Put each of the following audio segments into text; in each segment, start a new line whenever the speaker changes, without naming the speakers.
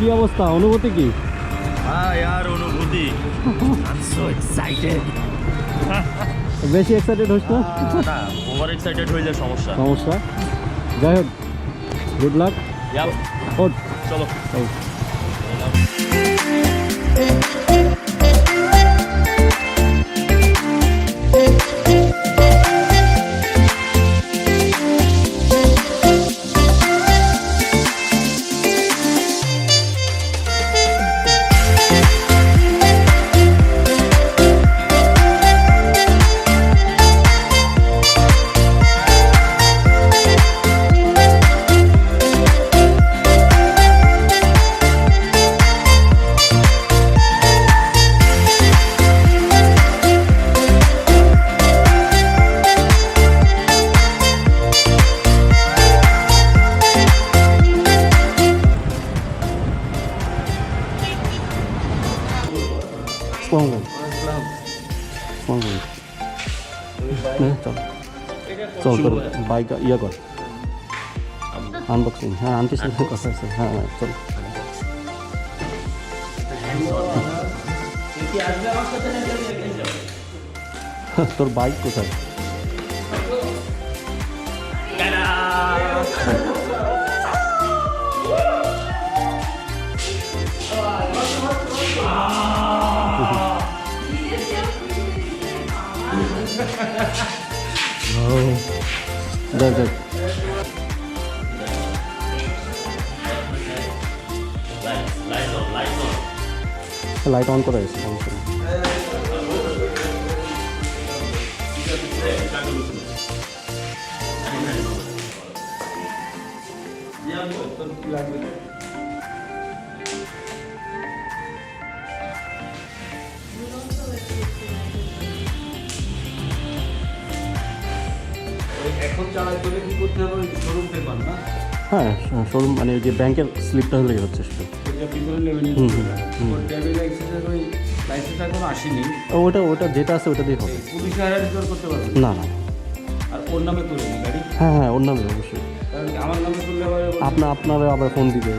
কি অবস্থা, অনুভূতি কি?
হ্যাঁ यार অনুভূতি I'm so excited
বেশি এক্সাইটেড হোস না?
না ওভার এক্সাইটেড হইলে সমস্যা
যাই হোক, গুড লাক। ওঠ
চলো।
চল তোর বাইক ইয়ে কর, আনবক্সিং। হ্যাঁ আনটিস কথা আছে। হ্যাঁ চল। তোর বাইক কোথায়? দেখ লাইট অন করে আছে।
এখন চালাতে হলে কি করতে হবে? শোরুম পেপার না?
হ্যাঁ শোরুম মানে যে ব্যাংকের স্লিপটা হলে হচ্ছে সেটা। ওটা যেটা আছে ওটা দিয়ে হবে।
পুলিশে রেজিস্টার করতে পারবে
না?
আর ওর নামে করবে না গাড়ি?
হ্যাঁ ওর নামে অবশ্যই।
আমার নামে করলে
আপনারা আবার ফোন দিবে।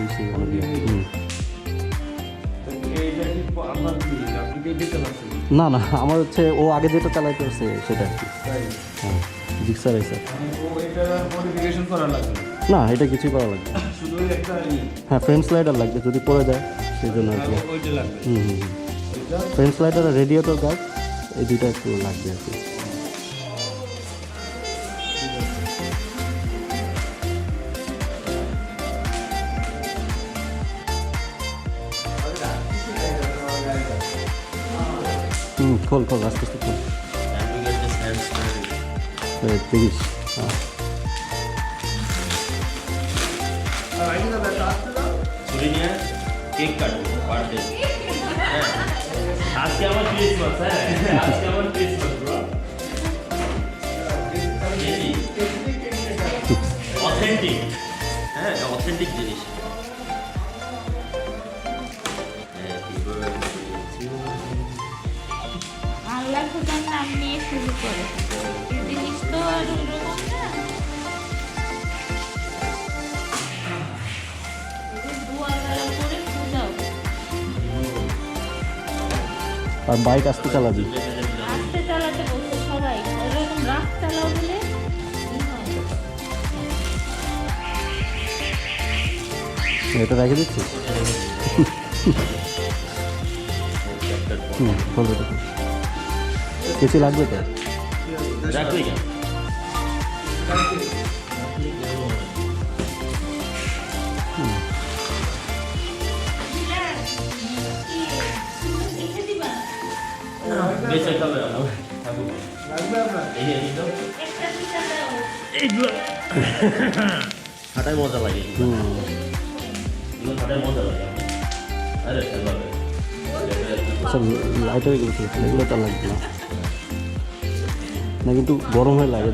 না আমার হচ্ছে ও আগে যেটা চালাইতে আছে সেটা আর কি। হ্যাঁ Gsx R150। না এটা কিছুই করা লাগবে। হ্যাঁ ফ্রেন্ড স্লাইডার লাগবে যদি পড়ে যায় সেই জন্য আর কি। ফ্রেন্ড স্লাইডার আর রেডিয়েটর গার্ড এই দুইটা একটু লাগবে আর কি। খোল আস্তে আস্তে খোল। দেখিস
ছুরি নিয়ে কেক কাটবো বার্থডে। আজকে আমার ক্রিসমাস। আজকে আমার ক্রিসমাস ব্রো। অথেন্টিক। হ্যাঁ অথেন্টিক জিনিস।
আল্লাহ খোদার নাম নিয়ে শুরু করে। এই জিনিস তো আর ওরকম না। করে পূজাও।
আর বাইক আস্তে চালাবি।
আস্তে চালাতে বলছে সবাই, এরকম রাফ চালাও বলে।
এটা রেখে দিচ্ছিস? কিছু লাগবে তো?
রাখবি কেন? বেঁচে খাবে হাঁটায় মজা লাগে। হাঁটায় মজা লাগে। আরে
সব লাইটার এগুলো তার লাগবে না, কিন্তু গরম হয়ে লাগে।